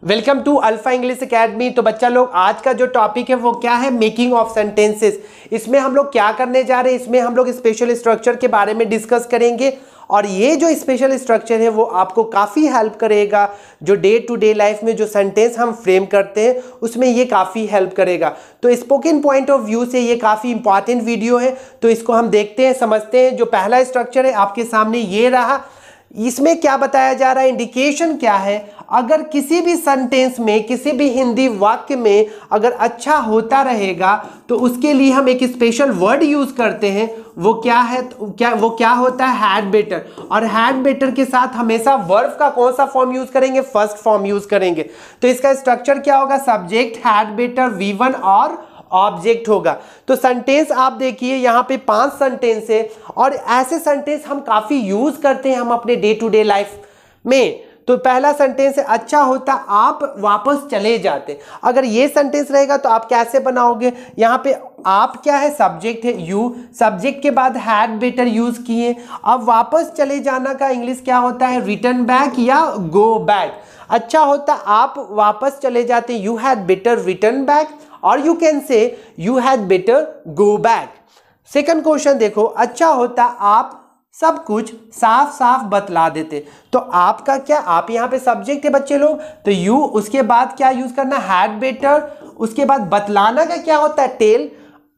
Welcome to alpha English academy. तो बच्चा लोग आज का जो टॉपिक है वो क्या है, मेकिंग ऑफ सेंटेंसेस। इसमें हम लोग क्या करने जा रहे हैं, इसमें हम लोग स्पेशल स्ट्रक्चर के बारे में डिस्कस करेंगे और ये जो स्पेशल स्ट्रक्चर है वो आपको काफ़ी हेल्प करेगा। जो डे टू डे लाइफ में जो सेंटेंस हम फ्रेम करते हैं उसमें ये काफ़ी हेल्प करेगा। तो स्पोकन पॉइंट ऑफ व्यू से ये काफ़ी इंपॉर्टेंट वीडियो है, तो इसको हम देखते हैं, समझते हैं। जो पहला स्ट्रक्चर है आपके सामने ये रहा। इसमें क्या बताया जा रहा है, इंडिकेशन क्या है, अगर किसी भी सेंटेंस में, किसी भी हिंदी वाक्य में अगर अच्छा होता रहेगा तो उसके लिए हम एक स्पेशल वर्ड यूज करते हैं। वो क्या है, वो क्या होता है, हैड बेटर। और हैड बेटर के साथ हमेशा वर्ब का कौन सा फॉर्म यूज करेंगे, फर्स्ट फॉर्म यूज करेंगे। तो इसका स्ट्रक्चर क्या होगा, सब्जेक्ट, हैड बेटर, V1 और ऑब्जेक्ट होगा। तो सेंटेंस आप देखिए यहाँ पे 5 सेंटेंस है और ऐसे सेंटेंस हम काफी यूज करते हैं हम अपने डे टू डे लाइफ में। तो पहला सेंटेंस है, अच्छा होता आप वापस चले जाते। अगर ये सेंटेंस रहेगा तो आप कैसे बनाओगे, यहाँ पे आप क्या है, सब्जेक्ट है, यू, सब्जेक्ट के बाद हैड बेटर यूज किए। अब वापस चले जाना का इंग्लिश क्या होता है, रिटर्न बैक या गो बैक। अच्छा होता आप वापस चले जाते, you had better return back, और you can say you had better go back. Second question देखो, अच्छा होता आप सब कुछ साफ साफ बतला देते। तो आपका क्या, आप यहाँ पे सब्जेक्ट है बच्चे लोग, तो यू, उसके बाद क्या यूज करना, हैड बेटर, उसके बाद बतलाना का क्या होता है, टेल,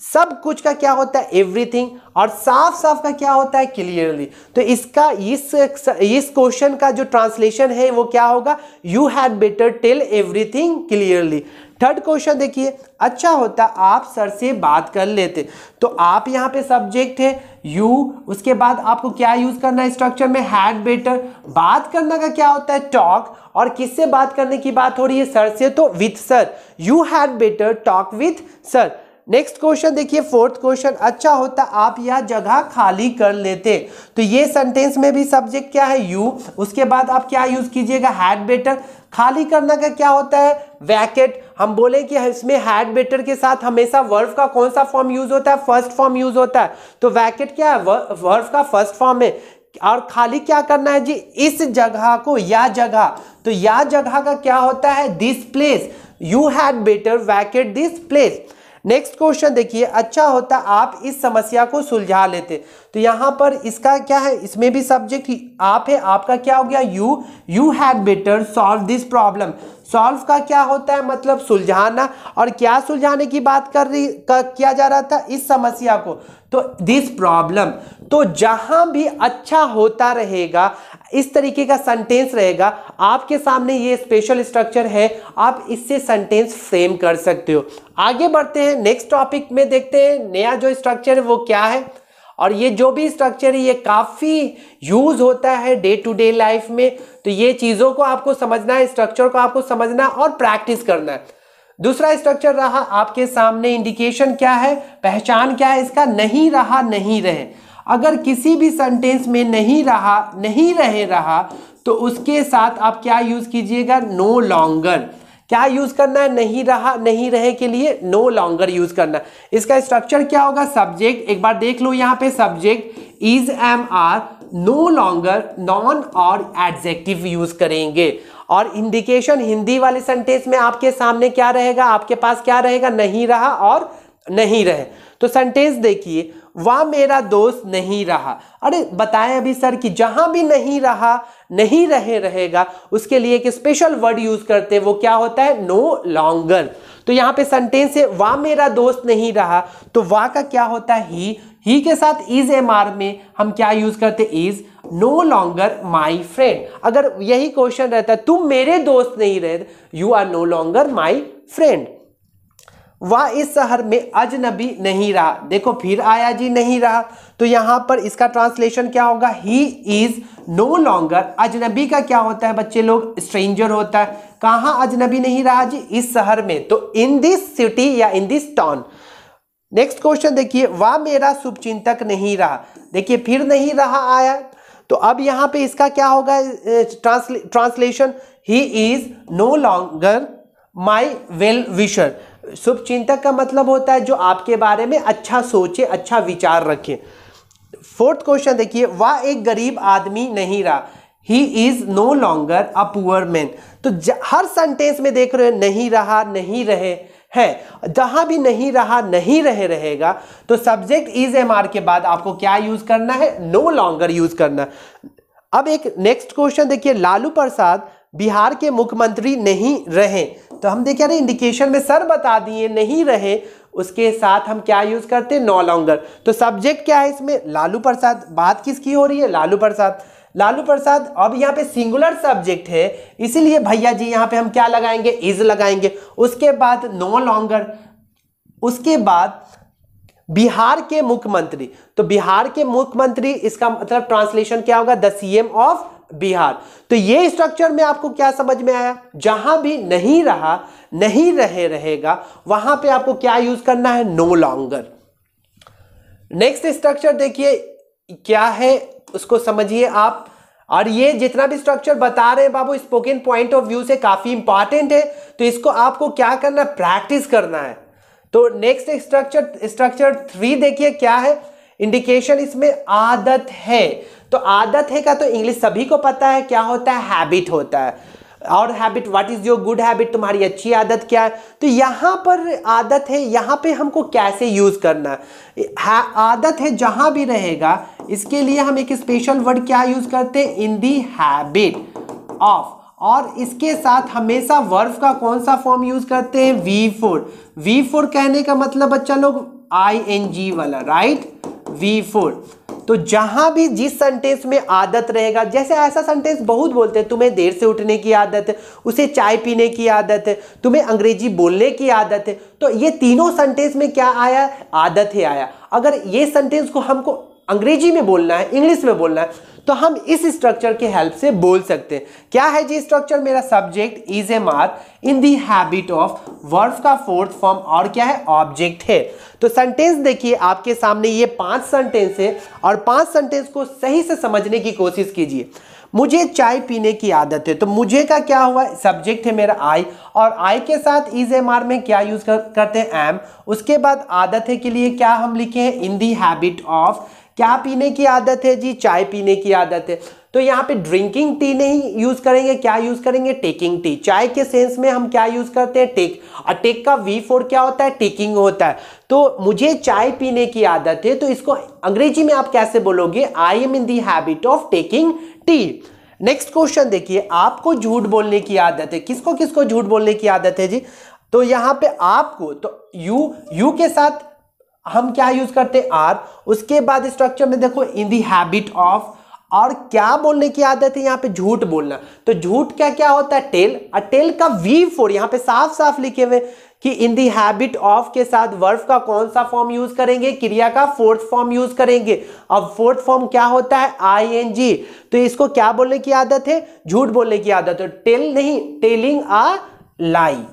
सब कुछ का क्या होता है, एवरीथिंग, और साफ साफ का क्या होता है, क्लियरली। तो इसका इस क्वेश्चन का जो ट्रांसलेशन है वो क्या होगा, you had better tell everything clearly. Third question देखिए, अच्छा होता आप सर से बात कर लेते। तो आप यहाँ पे सब्जेक्ट है यू, उसके बाद आपको क्या यूज करना है स्ट्रक्चर में, हैड बेटर। बात करना का क्या होता है, टॉक, और किससे बात करने की बात हो रही है, सर से, तो with sir, you had better talk with sir. Next question देखिए, फोर्थ क्वेश्चन, अच्छा होता आप यह जगह खाली कर लेते। तो ये सेंटेंस में भी सब्जेक्ट क्या है, यू, उसके बाद आप क्या यूज कीजिएगा, हैड बेटर। खाली करना का क्या होता है, वैकेट। हम बोले कि इसमें हैड बेटर के साथ हमेशा वर्ब का कौन सा फॉर्म यूज होता है, फर्स्ट फॉर्म यूज होता है। तो वैकेट क्या है, वर्ब का फर्स्ट फॉर्म है। और खाली क्या करना है जी, इस जगह को, या जगह। तो या जगह का क्या होता है, this place, you had better Venkat this place. Next question देखिए, अच्छा होता आप इस समस्या को सुलझा लेते। तो यहां पर इसका क्या है, इसमें भी सब्जेक्ट आप है, आपका क्या हो गया, you had better solve this problem. Solve का क्या होता है, मतलब सुलझाना, और क्या सुलझाने की बात किया जा रहा था, इस समस्या को, तो दिस प्रॉब्लम। तो जहां भी अच्छा होता रहेगा, इस तरीके का सेंटेंस रहेगा, आपके सामने ये स्पेशल स्ट्रक्चर है, आप इससे सेंटेंस फ्रेम कर सकते हो। आगे बढ़ते हैं, नेक्स्ट टॉपिक में देखते हैं नया जो स्ट्रक्चर है वो क्या है। और ये जो भी स्ट्रक्चर है ये काफी यूज होता है डे टू डे लाइफ में। तो ये चीजों को आपको समझना है, स्ट्रक्चर को आपको समझना और प्रैक्टिस करना है। दूसरा स्ट्रक्चर रहा आपके सामने, इंडिकेशन क्या है, पहचान क्या है इसका, नहीं रहा, नहीं रहे। अगर किसी भी सेंटेंस में नहीं रहा, नहीं रहा, तो उसके साथ आप क्या यूज कीजिएगा, नो लॉन्गर। क्या यूज करना है, नहीं रहा, नहीं रहे के लिए नो लॉन्गर यूज करना। इसका स्ट्रक्चर क्या होगा, सब्जेक्ट, एक बार देख लो यहाँ पे, subject is, am, are, no longer, noun और एडजेक्टिव यूज करेंगे। और इंडिकेशन हिंदी वाले सेंटेंस में आपके सामने क्या रहेगा, आपके पास क्या रहेगा, नहीं रहा और नहीं रहे। तो सेंटेंस देखिए, वह मेरा दोस्त नहीं रहा। अरे बताएं अभी सर कि जहां भी नहीं रहा, नहीं रहेगा, उसके लिए एक स्पेशल वर्ड यूज करते हैं, वो क्या होता है, नो लॉन्गर। तो यहाँ पे सेंटेंस है, वह मेरा दोस्त नहीं रहा, तो वह का क्या होता है, ही के साथ इज, एमआर में हम क्या यूज करते, is, no longer my friend. अगर यही क्वेश्चन रहता है, तुम मेरे दोस्त नहीं रहे, you are no longer my friend. वह इस शहर में अजनबी नहीं रहा। देखो फिर आया जी, नहीं रहा, तो यहां पर इसका ट्रांसलेशन क्या होगा, ही इज नो लॉन्गर। अजनबी का क्या होता है बच्चे लोग, स्ट्रेंजर होता है। कहां अजनबी नहीं रहा जी, इस शहर में, तो इन दिस सिटी या in this town. Next question देखिए, वह मेरा शुभचिंतक नहीं रहा। देखिए फिर नहीं रहा आया, तो अब यहां पे इसका क्या होगा translation, he is no longer my well wisher. शुभचिंतक का मतलब होता है जो आपके बारे में अच्छा सोचे, अच्छा विचार रखे। फोर्थ क्वेश्चन देखिए, वह एक गरीब आदमी नहीं रहा। He is no longer a poor man. तो हर सेंटेंस में देख रहे हो नहीं रहा, नहीं रहे है, जहां भी नहीं रहा, नहीं रहे रहेगा तो सब्जेक्ट इज एम आर के बाद आपको क्या यूज करना है, नो लॉन्गर यूज करना। अब एक नेक्स्ट क्वेश्चन देखिए, लालू प्रसाद बिहार के मुख्यमंत्री नहीं रहे। तो हम देख रहे इंडिकेशन में सर बता दिए नहीं रहे, उसके साथ हम क्या यूज करते हैं, नो लॉन्गर। तो सब्जेक्ट क्या है इसमें, लालू प्रसाद। बात किसकी हो रही है, लालू प्रसाद। लालू प्रसाद, अब यहाँ पे सिंगुलर सब्जेक्ट है इसीलिए भैया जी यहाँ पे हम क्या लगाएंगे, इज लगाएंगे। उसके बाद नो लॉन्गर, उसके बाद बिहार के मुख्यमंत्री। तो बिहार के मुख्यमंत्री, इसका मतलब ट्रांसलेशन क्या होगा, द सीएम ऑफ बिहार। तो ये स्ट्रक्चर में आपको क्या समझ में आया, जहां भी नहीं रहा, नहीं रहे रहेगा वहां पे आपको क्या यूज करना है, नो लॉन्गर। नेक्स्ट स्ट्रक्चर देखिए क्या है, उसको समझिए आप। और ये जितना भी स्ट्रक्चर बता रहे हैं बाबू स्पोकन पॉइंट ऑफ व्यू से काफी इंपॉर्टेंट है, तो इसको आपको क्या करना है, प्रैक्टिस करना है। तो नेक्स्ट स्ट्रक्चर 3 देखिए क्या है, इंडिकेशन इसमें आदत है। तो आदत है का तो इंग्लिश सभी को पता है क्या होता है, हैबिट होता है। और habit, what is your good habit, तुम्हारी अच्छी आदत क्या है। तो यहां पर आदत है, यहां पे हमको कैसे यूज करना है, आदत है जहां भी रहेगा, इसके लिए हम एक स्पेशल वर्ड क्या यूज करते हैं, इन दी हैबिट ऑफ। और इसके साथ हमेशा वर्ब का कौन सा फॉर्म यूज करते हैं, V4। V4 कहने का मतलब बच्चा लोग ING वाला, राइट, V4। तो जहां भी जिस सेंटेंस में आदत रहेगा, जैसे ऐसा सेंटेंस बहुत बोलते हैं, तुम्हें देर से उठने की आदत है, उसे चाय पीने की आदत है, तुम्हें अंग्रेजी बोलने की आदत है। तो ये तीनों सेंटेंस में क्या आया, आदत है आया। अगर ये सेंटेंस को हमको अंग्रेजी में बोलना है, इंग्लिश में बोलना है, तो हम इस स्ट्रक्चर के हेल्प से बोल सकते हैं। क्या है जी स्ट्रक्चर, मेरा subject is am are in the habit of, verb का फोर्थ फॉर्म और क्या है, ऑब्जेक्ट है। तो सेंटेंस देखिए आपके सामने, ये 5 सेंटेंस है और 5 सेंटेंस को सही से समझने की कोशिश कीजिए। मुझे चाय पीने की आदत है, तो मुझे का क्या हुआ, सब्जेक्ट है मेरा आई, और आई के साथ इज एम आर में क्या यूज करते हैं, एम। उसके बाद आदत है के लिए क्या हम लिखे हैं, इन दी हैबिट ऑफ, क्या पीने की आदत है जी, चाय पीने की आदत है। तो यहाँ पे ड्रिंकिंग टी नहीं यूज करेंगे, क्या यूज करेंगे, टेकिंग टी। चाय के सेंस में हम क्या यूज करते हैं, टेक। और टेक का V4 क्या होता है, टेकिंग होता है। तो मुझे चाय पीने की आदत है, तो इसको अंग्रेजी में आप कैसे बोलोगे, I am in the habit of taking tea. Next question देखिए, आपको झूठ बोलने की आदत है। किसको किसको झूठ बोलने की आदत है जी, तो यहाँ पे आपको, तो यू के साथ हम क्या यूज करते हैं, आर। उसके बाद स्ट्रक्चर में देखो इन दी हैबिट ऑफ, और क्या बोलने की आदत है, यहाँ पे झूठ बोलना। तो झूठ का क्या होता है, टेल। और टेल का V4 यहाँ पे साफ साफ लिखे हुए कि इन दी हैबिट ऑफ के साथ वर्ब का कौन सा फॉर्म यूज करेंगे, क्रिया का फोर्थ फॉर्म यूज करेंगे। अब फोर्थ फॉर्म क्या होता है, ING। तो इसको क्या बोलने की आदत है, झूठ बोलने की आदत है, टेल नहीं, telling a lie.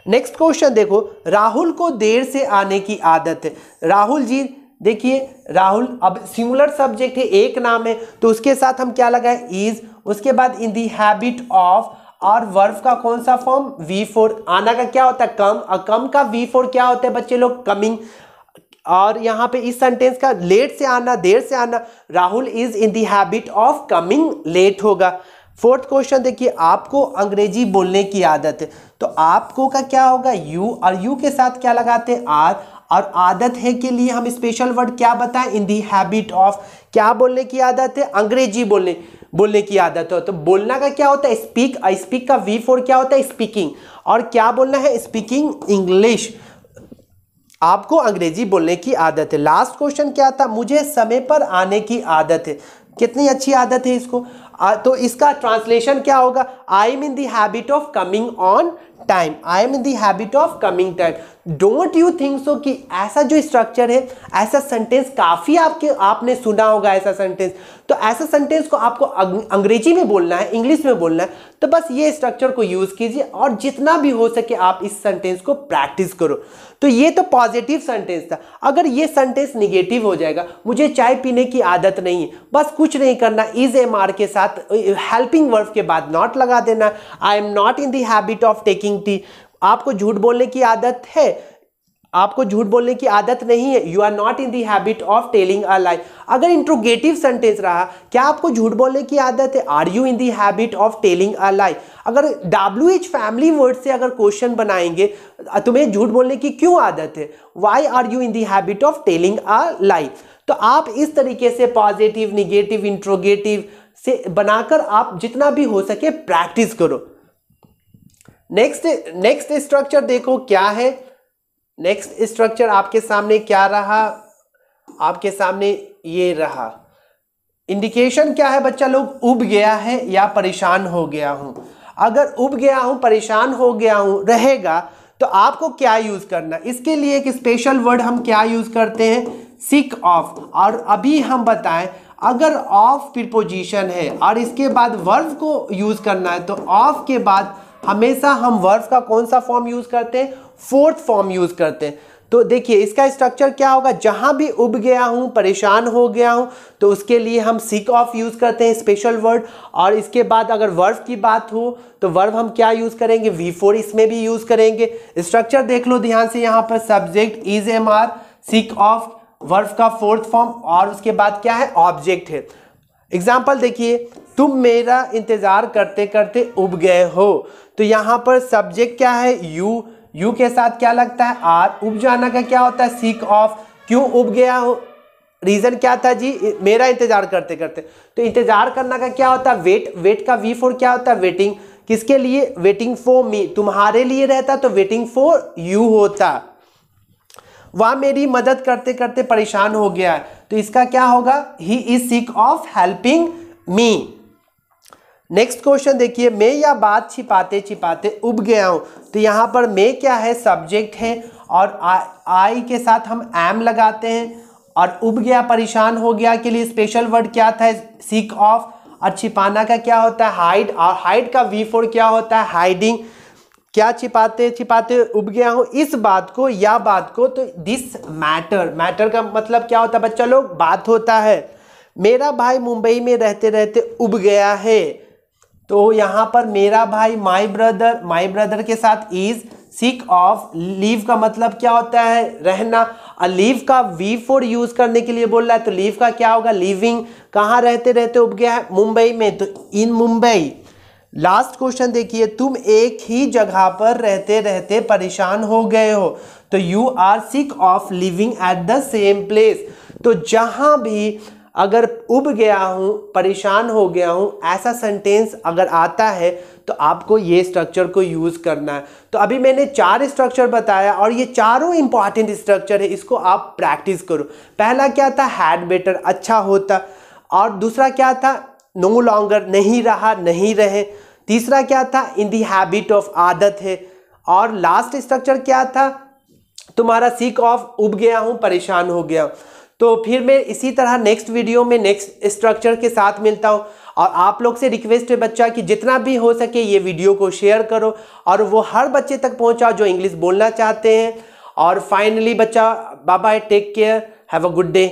Next question देखो, राहुल को देर से आने की आदत है। राहुल जी, देखिए राहुल, अब सिंगुलर सब्जेक्ट है, एक नाम है, तो उसके साथ हम क्या लगाए, इज। उसके बाद इन दी हैबिट ऑफ, और वर्ब का कौन सा फॉर्म, V4। आना का क्या होता है, कम। और कम का V4 क्या होता है बच्चे लोग, कमिंग। और यहाँ पे इस सेंटेंस का लेट से आना, देर से आना, Rahul is in the habit of coming late होगा। फोर्थ क्वेश्चन देखिए, आपको अंग्रेजी बोलने की आदत है, तो आपको का क्या होगा, यू। और यू के साथ क्या लगाते हैं, आर। और आदत है के लिए हम स्पेशल वर्ड क्या बताएं, इन दी हैबिट ऑफ। क्या बोलने की आदत है, अंग्रेजी बोलने की आदत हो। तो बोलना का क्या होता है, स्पीक। स्पीक का V4 क्या होता है, स्पीकिंग। और क्या बोलना है, स्पीकिंग इंग्लिश। आपको अंग्रेजी बोलने की आदत है। लास्ट क्वेश्चन क्या था, मुझे समय पर आने की आदत है। कितनी अच्छी आदत है इसको। तो इसका ट्रांसलेशन क्या होगा, I am in the habit of coming on time. I am in the habit of coming time. Don't you think so कि ऐसा जो स्ट्रक्चर है, ऐसा सेंटेंस काफी आपने सुना होगा ऐसा सेंटेंस। तो ऐसा सेंटेंस को आपको अंग्रेजी में बोलना है, इंग्लिश में बोलना है, तो बस ये स्ट्रक्चर को यूज कीजिए और जितना भी हो सके आप इस सेंटेंस को प्रैक्टिस करो। तो ये तो पॉजिटिव सेंटेंस था। अगर ये सेंटेंस निगेटिव हो जाएगा, मुझे चाय पीने की आदत नहीं है, बस कुछ नहीं करना, इज एम आर के साथ हेल्पिंग वर्ब के बाद नॉट लगा देना। I am not in the habit of taking tea. आपको झूठ बोलने की आदत है, आपको झूठ बोलने की आदत नहीं है, you are not in the habit of telling a lie. अगर इंट्रोगेटिव सेंटेंस रहा, क्या आपको झूठ बोलने की आदत है, are you in the habit of telling a lie. अगर WH फैमिली वर्ड से अगर क्वेश्चन बनाएंगे, तुम्हें झूठ बोलने की क्यों आदत है, why are you in the habit of telling a lie. तो आप इस तरीके से पॉजिटिव, निगेटिव, इंट्रोगेटिव से बनाकर आप जितना भी हो सके प्रैक्टिस करो। नेक्स्ट स्ट्रक्चर देखो क्या है। नेक्स्ट स्ट्रक्चर आपके सामने क्या रहा, आपके सामने ये रहा। इंडिकेशन क्या है बच्चा लोग, उब गया है या परेशान हो गया हूं। अगर उब गया हूं, परेशान हो गया हूं रहेगा तो आपको क्या यूज करना, इसके लिए एक स्पेशल वर्ड हम क्या यूज करते हैं, सिक ऑफ। और अभी हम बताएं, अगर ऑफ प्रीपोजिशन है और इसके बाद वर्ब को यूज करना है, तो ऑफ के बाद हमेशा हम वर्ब का कौन सा फॉर्म यूज करते हैं, फोर्थ फॉर्म यूज करते हैं। तो देखिए इसका स्ट्रक्चर क्या होगा, जहां भी उब गया हूं, परेशान हो गया हूं, तो उसके लिए हम सिक ऑफ यूज करते हैं, स्पेशल वर्ड। और इसके बाद अगर वर्ब की बात हो तो वर्ब हम क्या यूज करेंगे, V4 इसमें भी यूज करेंगे। स्ट्रक्चर देख लो ध्यान से, यहाँ पर subject is MR, sick of verb का फोर्थ फॉर्म, और उसके बाद क्या है, ऑब्जेक्ट है। एग्जाम्पल देखिए, तुम मेरा इंतजार करते करते उब गए हो। तो यहाँ पर सब्जेक्ट क्या है, यू के साथ क्या लगता है, आर। उब जाना का क्या होता है, सीक ऑफ। क्यों उब गया हो, रीजन क्या था जी, मेरा इंतजार करते करते। तो इंतजार करना का क्या होता है, वेट। वेट का V4 क्या होता है, वेटिंग। किसके लिए, वेटिंग फॉर मी, तुम्हारे लिए रहता तो वेटिंग फॉर यू होता। वह मेरी मदद करते करते परेशान हो गया है, तो इसका क्या होगा, he is sick of helping me. Next question देखिए, मैं या बात छिपाते छिपाते उब गया हूं। तो यहां पर मैं क्या है, सब्जेक्ट है, और आई के साथ हम एम लगाते हैं। और उब गया, परेशान हो गया के लिए स्पेशल वर्ड क्या था, सिक ऑफ। और छिपाना का क्या होता है, हाइड। और हाइड का V4 क्या होता है, हाइडिंग। क्या छिपाते छिपाते उब गया हूं, इस बात को या बात को। तो दिस मैटर, मैटर का मतलब क्या होता है बच्चा लोग, बात होता है। मेरा भाई मुंबई में रहते रहते उब गया है। तो यहां पर मेरा भाई, माई ब्रदर के साथ इज सिक ऑफ। लीव का मतलब क्या होता है, रहना। और लीव का V4 यूज करने के लिए बोल रहा है, तो लीव का क्या होगा, लिविंग। कहाँ रहते रहते उब गया है, मुंबई में, तो इन मुंबई। लास्ट क्वेश्चन देखिए, तुम एक ही जगह पर रहते रहते परेशान हो गए हो। तो you are sick of living at the same place. तो जहां भी अगर उब गया हूं, परेशान हो गया हूं, ऐसा सेंटेंस अगर आता है तो आपको ये स्ट्रक्चर को यूज करना है। तो अभी मैंने 4 स्ट्रक्चर बताया और ये चारों इंपॉर्टेंट स्ट्रक्चर है, इसको आप प्रैक्टिस करो। पहला क्या था, हैड बेटर, अच्छा होता। और दूसरा क्या था, नो लॉन्गर, नहीं रहा, नहीं रहे। तीसरा क्या था, इन दी हैबिट ऑफ, आदत है। और लास्ट स्ट्रक्चर क्या था तुम्हारा, सिक ऑफ, उब गया हूं, परेशान हो गया। तो फिर मैं इसी तरह नेक्स्ट वीडियो में नेक्स्ट स्ट्रक्चर के साथ मिलता हूं। और आप लोग से रिक्वेस्ट है बच्चा कि जितना भी हो सके ये वीडियो को शेयर करो और वो हर बच्चे तक पहुंचाओ जो इंग्लिश बोलना चाहते हैं। और फाइनली बच्चा, bye bye, take care, have a good day.